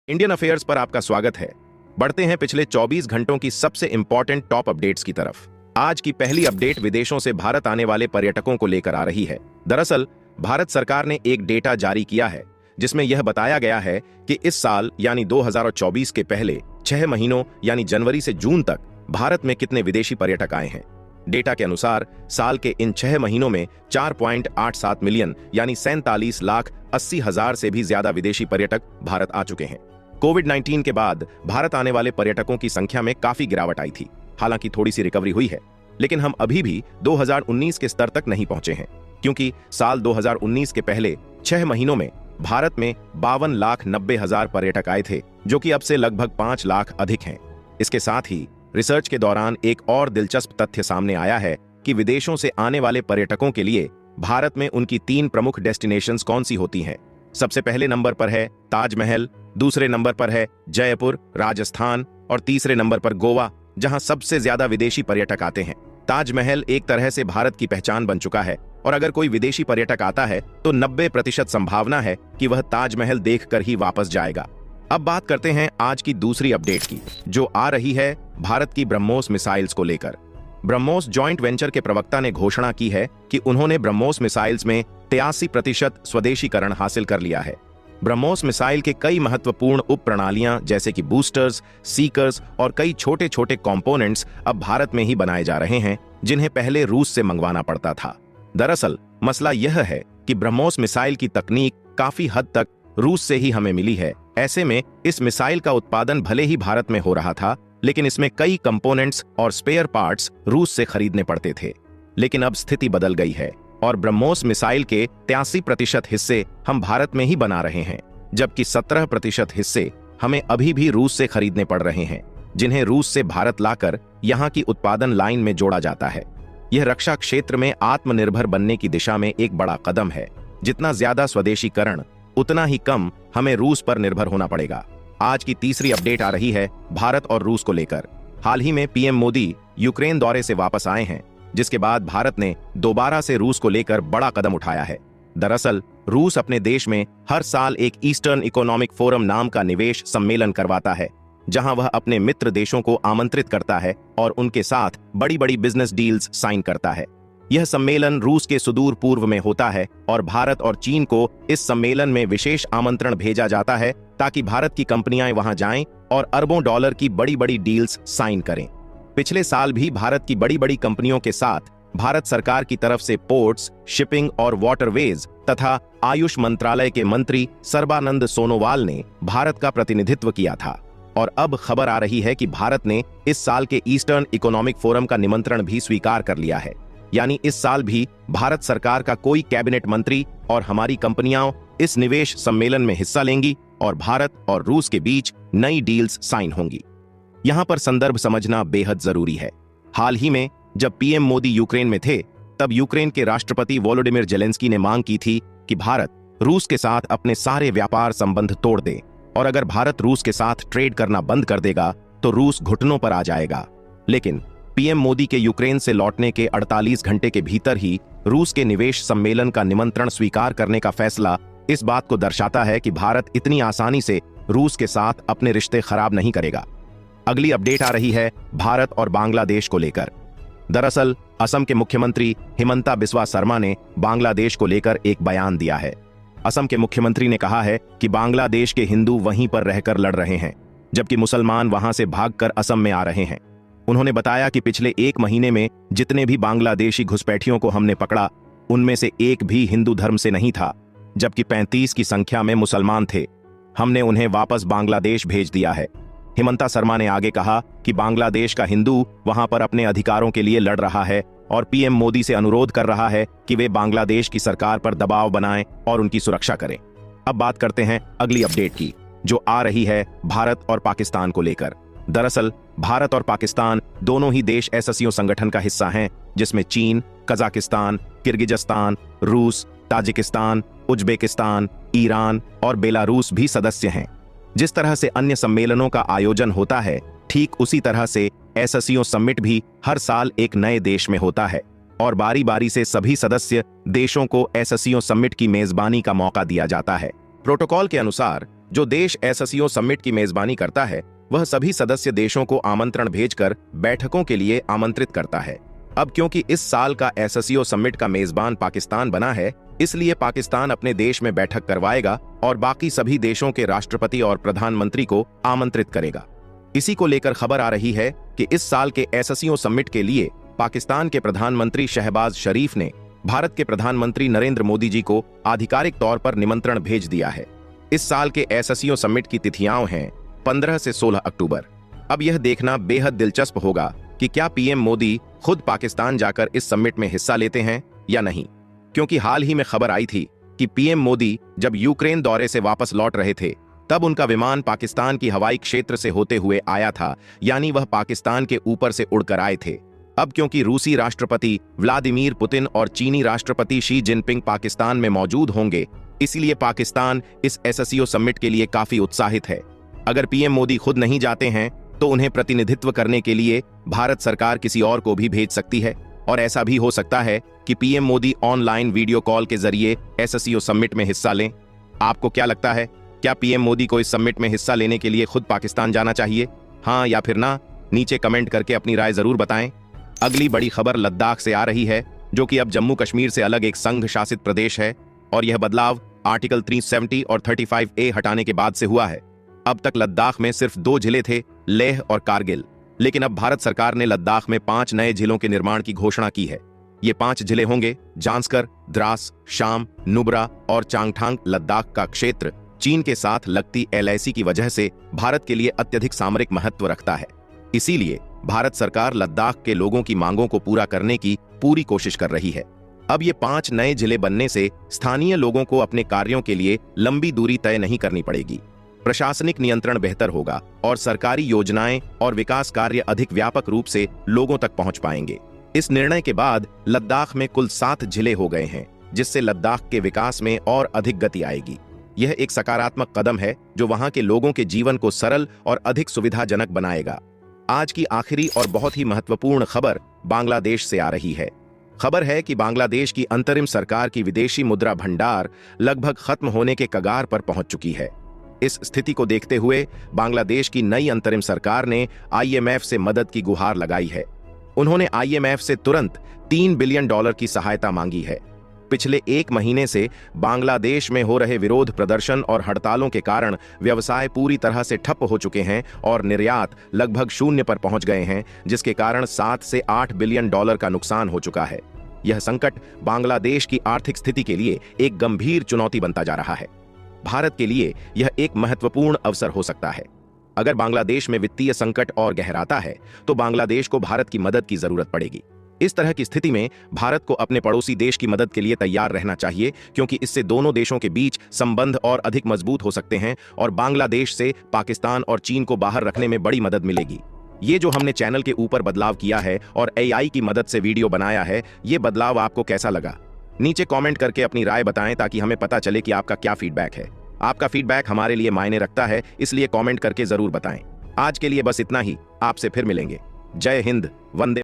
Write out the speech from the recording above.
Indian affairs पर आपका स्वागत है। बढ़ते हैं पिछले 24 घंटों की सबसे इंपॉर्टेंट टॉप अपडेट्स की तरफ। आज की पहली अपडेट विदेशों से भारत आने वाले पर्यटकों को लेकर आ रही है। दरअसल भारत सरकार ने एक डेटा जारी किया है जिसमें यह बताया गया है कि इस साल यानी 2024 के पहले 6 महीनों यानी जनवरी से जून तक भारत में कितने विदेशी पर्यटक आए हैं। डेटा के अनुसार साल के इन 6 महीनों में 4.87 मिलियन यानी 47,80,000 से भी ज्यादा विदेशी पर्यटक भारत आ चुके हैं। कोविड-19 के बाद भारत आने वाले पर्यटकों की संख्या में काफी गिरावट आई थी। हालांकि थोड़ी सी रिकवरी हुई है, लेकिन हम अभी भी 2019 के स्तर तक नहीं पहुंचे हैं, क्योंकि साल 2019 के पहले 6 महीनों में भारत में 52,90,000 पर्यटक आए थे, जो कि अब से लगभग 5 लाख अधिक हैं। इसके साथ ही रिसर्च के दौरान एक और दिलचस्प तथ्य सामने आया है कि विदेशों से आने वाले पर्यटकों के लिए भारत में उनकी 3 प्रमुख डेस्टिनेशंस कौन सी होती हैं। सबसे पहले नंबर पर है ताजमहल, दूसरे नंबर पर है जयपुर राजस्थान और तीसरे नंबर पर गोवा, जहां सबसे ज्यादा विदेशी पर्यटक आते हैं। ताजमहल एक तरह से भारत की पहचान बन चुका है और अगर कोई विदेशी पर्यटक आता है तो 90% संभावना है कि वह ताजमहल देखकर ही वापस जाएगा। अब बात करते हैं आज की दूसरी अपडेट की, जो आ रही है भारत की ब्रह्मोस मिसाइल्स को लेकर। ब्रह्मोस जॉइंट वेंचर के प्रवक्ता ने घोषणा की है कि उन्होंने ब्रह्मोस मिसाइल्स में 83% स्वदेशीकरण हासिल कर लिया है। ब्रह्मोस मिसाइल के कई महत्वपूर्ण उप प्रणालियां जैसे कि बूस्टर्स, सीकर्स और कई छोटे छोटे कंपोनेंट्स अब भारत में ही बनाए जा रहे हैं, जिन्हें पहले रूस से मंगवाना पड़ता था। दरअसल मसला यह है कि ब्रह्मोस मिसाइल की तकनीक काफी हद तक रूस से ही हमें मिली है। ऐसे में इस मिसाइल का उत्पादन भले ही भारत में हो रहा था, लेकिन इसमें कई कंपोनेंट्स और स्पेयर पार्ट्स रूस से खरीदने पड़ते थे। लेकिन अब स्थिति बदल गई है और ब्रह्मोस मिसाइल के 83% हिस्से हम भारत में ही बना रहे हैं, जबकि 17% हिस्से हमें अभी भी रूस से खरीदने पड़ रहे हैं, जिन्हें रूस से भारत लाकर यहाँ की उत्पादन लाइन में जोड़ा जाता है। यह रक्षा क्षेत्र में आत्मनिर्भर बनने की दिशा में एक बड़ा कदम है। जितना ज्यादा स्वदेशीकरण, उतना ही कम हमें रूस पर निर्भर होना पड़ेगा। आज की तीसरी अपडेट आ रही है भारत और रूस को लेकर। हाल ही में पीएम मोदी यूक्रेन दौरे से वापस आए हैं, जिसके बाद भारत ने दोबारा से रूस को लेकर बड़ा कदम उठाया है। दरअसल रूस अपने देश में हर साल एक ईस्टर्न इकोनॉमिक फोरम नाम का निवेश सम्मेलन करवाता है, जहां वह अपने मित्र देशों को आमंत्रित करता है और उनके साथ बड़ी बड़ी बिजनेस डील्स साइन करता है। यह सम्मेलन रूस के सुदूर पूर्व में होता है और भारत और चीन को इस सम्मेलन में विशेष आमंत्रण भेजा जाता है ताकि भारत की कंपनियां वहां जाएं और अरबों डॉलर की बड़ी बड़ी डील्स साइन करें। पिछले साल भी भारत की बड़ी बड़ी कंपनियों के साथ भारत सरकार की तरफ से पोर्ट्स, शिपिंग और वाटरवेज तथा आयुष मंत्रालय के मंत्री सर्बानंद सोनोवाल ने भारत का प्रतिनिधित्व किया था। और अब खबर आ रही है कि भारत ने इस साल के ईस्टर्न इकोनॉमिक फोरम का निमंत्रण भी स्वीकार कर लिया है। यानी इस साल भी भारत सरकार का कोई कैबिनेट मंत्री और हमारी कंपनियां इस निवेश सम्मेलन में हिस्सा लेंगी और भारत और रूस के बीच नई डील्स साइन होंगी। यहां पर संदर्भ समझना बेहद जरूरी है। हाल ही में जब पीएम मोदी यूक्रेन में थे, तब यूक्रेन के राष्ट्रपति वोलोडिमिर जेलेंस्की ने मांग की थी कि भारत रूस के साथ अपने सारे व्यापार संबंध तोड़ दे और अगर भारत रूस के साथ ट्रेड करना बंद कर देगा तो रूस घुटनों पर आ जाएगा। लेकिन पीएम मोदी के यूक्रेन से लौटने के 48 घंटे के भीतर ही रूस के निवेश सम्मेलन का निमंत्रण स्वीकार करने का फैसला इस बात को दर्शाता है कि भारत इतनी आसानी से रूस के साथ अपने रिश्ते खराब नहीं करेगा। अगली अपडेट आ रही है भारत और बांग्लादेश को लेकर। दरअसल असम के मुख्यमंत्री हिमंता बिस्वा शर्मा ने बांग्लादेश को लेकर एक बयान दिया है। असम के मुख्यमंत्री ने कहा है कि बांग्लादेश के हिंदू वहीं पर रहकर लड़ रहे हैं, जबकि मुसलमान वहां से भागकर असम में आ रहे हैं। उन्होंने बताया कि पिछले 1 महीने में जितने भी बांग्लादेशी घुसपैठियों को हमने पकड़ा, उनमें से एक भी हिंदू धर्म से नहीं था, जबकि 35 की संख्या में मुसलमान थे। हमने उन्हें वापस बांग्लादेश भेज दिया है। हिमंता शर्मा ने आगे कहा कि बांग्लादेश का हिंदू वहां पर अपने अधिकारों के लिए लड़ रहा है और पीएम मोदी से अनुरोध कर रहा है कि वे बांग्लादेश की सरकार पर दबाव बनाएं और उनकी सुरक्षा करें। अब बात करते हैं अगली अपडेट की, जो आ रही है भारत और पाकिस्तान को लेकर। दरअसल भारत और पाकिस्तान दोनों ही देश एससीओ संगठन का हिस्सा हैं, जिसमें चीन, कजाकिस्तान, किर्गिजस्तान, रूस, ताजिकिस्तान, उज्बेकिस्तान, ईरान और बेलारूस भी सदस्य हैं। जिस तरह से अन्य सम्मेलनों का आयोजन होता है, ठीक उसी तरह से एससीओ समिट भी हर साल एक नए देश में होता है और बारी बारी से सभी सदस्य देशों को एससीओ समिट की मेजबानी का मौका दिया जाता है। प्रोटोकॉल के अनुसार जो देश एससीओ समिट की मेजबानी करता है वह सभी सदस्य देशों को आमंत्रण भेजकर बैठकों के लिए आमंत्रित करता है। अब क्योंकि इस साल का एससीओ समिट का मेजबान पाकिस्तान बना है, इसलिए पाकिस्तान अपने देश में बैठक करवाएगा और बाकी सभी देशों के राष्ट्रपति और प्रधानमंत्री को आमंत्रित करेगा। इसी को लेकर खबर आ रही है कि इस साल के एससीओ समिट के लिए पाकिस्तान के प्रधानमंत्री शहबाज शरीफ ने भारत के प्रधानमंत्री नरेंद्र मोदी जी को आधिकारिक तौर पर निमंत्रण भेज दिया है। इस साल के एससीओ समिट की तिथियां हैं 15 से 16 अक्टूबर। अब यह देखना बेहद दिलचस्प होगा कि क्या पीएम मोदी खुद पाकिस्तान जाकर इस समिट में हिस्सा लेते हैं या नहीं, क्योंकि हाल ही में खबर आई थी कि पीएम मोदी जब यूक्रेन दौरे से वापस लौट रहे थे तब उनका विमान पाकिस्तान की हवाई क्षेत्र से होते हुए आया था, यानी वह पाकिस्तान के ऊपर से उड़कर आए थे। अब क्योंकि रूसी राष्ट्रपति व्लादिमीर पुतिन और चीनी राष्ट्रपति शी जिनपिंग पाकिस्तान में मौजूद होंगे, इसलिए पाकिस्तान इस एससीओ समिट के लिए काफी उत्साहित है। अगर पीएम मोदी खुद नहीं जाते हैं तो उन्हें प्रतिनिधित्व करने के लिए भारत सरकार किसी और को भी भेज सकती है, और ऐसा भी हो सकता है कि PM Modi online video call के जरिए एससीओ समिट में हिस्सा लें। आपको क्या लगता है, क्या पीएम मोदी को इस समिट में हिस्सा लेने के लिए खुद पाकिस्तान जाना चाहिए? हाँ या फिर ना? नीचे कमेंट करके अपनी राय जरूर बताएं। अगली बड़ी खबर लद्दाख से आ रही है, जो कि अब जम्मू कश्मीर से अलग एक संघ शासित प्रदेश है, और यह बदलाव आर्टिकल 370 और 35A हटाने के बाद से हुआ है। अब तक लद्दाख में सिर्फ 2 जिले थे, लेह और कारगिल, लेकिन अब भारत सरकार ने लद्दाख में 5 नए जिलों के निर्माण की घोषणा की है। ये 5 जिले होंगे जांस्कर, द्रास, शाम, नुब्रा और चांगथांग। लद्दाख का क्षेत्र चीन के साथ लगती LAC की वजह से भारत के लिए अत्यधिक सामरिक महत्व रखता है, इसीलिए भारत सरकार लद्दाख के लोगों की मांगों को पूरा करने की पूरी कोशिश कर रही है। अब ये 5 नए जिले बनने से स्थानीय लोगों को अपने कार्यों के लिए लंबी दूरी तय नहीं करनी पड़ेगी, प्रशासनिक नियंत्रण बेहतर होगा और सरकारी योजनाएं और विकास कार्य अधिक व्यापक रूप से लोगों तक पहुंच पाएंगे। इस निर्णय के बाद लद्दाख में कुल 7 जिले हो गए हैं, जिससे लद्दाख के विकास में और अधिक गति आएगी। यह एक सकारात्मक कदम है जो वहां के लोगों के जीवन को सरल और अधिक सुविधाजनक बनाएगा। आज की आखिरी और बहुत ही महत्वपूर्ण खबर बांग्लादेश से आ रही है। खबर है कि बांग्लादेश की अंतरिम सरकार की विदेशी मुद्रा भंडार लगभग खत्म होने के कगार पर पहुंच चुकी है। इस स्थिति को देखते हुए बांग्लादेश की नई अंतरिम सरकार ने IMF से मदद की गुहार लगाई है। उन्होंने IMF से तुरंत $3 बिलियन की सहायता मांगी है। पिछले 1 महीने से बांग्लादेश में हो रहे विरोध प्रदर्शन और हड़तालों के कारण व्यवसाय पूरी तरह से ठप हो चुके हैं और निर्यात लगभग शून्य पर पहुंच गए हैं, जिसके कारण 7 से 8 बिलियन डॉलर का नुकसान हो चुका है। यह संकट बांग्लादेश की आर्थिक स्थिति के लिए एक गंभीर चुनौती बनता जा रहा है। भारत के लिए यह एक महत्वपूर्ण अवसर हो सकता है। अगर बांग्लादेश में वित्तीय संकट और गहराता है तो बांग्लादेश को भारत की मदद की जरूरत पड़ेगी। इस तरह की स्थिति में भारत को अपने पड़ोसी देश की मदद के लिए तैयार रहना चाहिए, क्योंकि इससे दोनों देशों के बीच संबंध और अधिक मजबूत हो सकते हैं और बांग्लादेश से पाकिस्तान और चीन को बाहर रखने में बड़ी मदद मिलेगी। ये जो हमने चैनल के ऊपर बदलाव किया है और AI की मदद से वीडियो बनाया है, ये बदलाव आपको कैसा लगा? नीचे कमेंट करके अपनी राय बताएं ताकि हमें पता चले कि आपका क्या फीडबैक है। आपका फीडबैक हमारे लिए मायने रखता है, इसलिए कमेंट करके जरूर बताएं। आज के लिए बस इतना ही, आपसे फिर मिलेंगे। जय हिंद, वंदे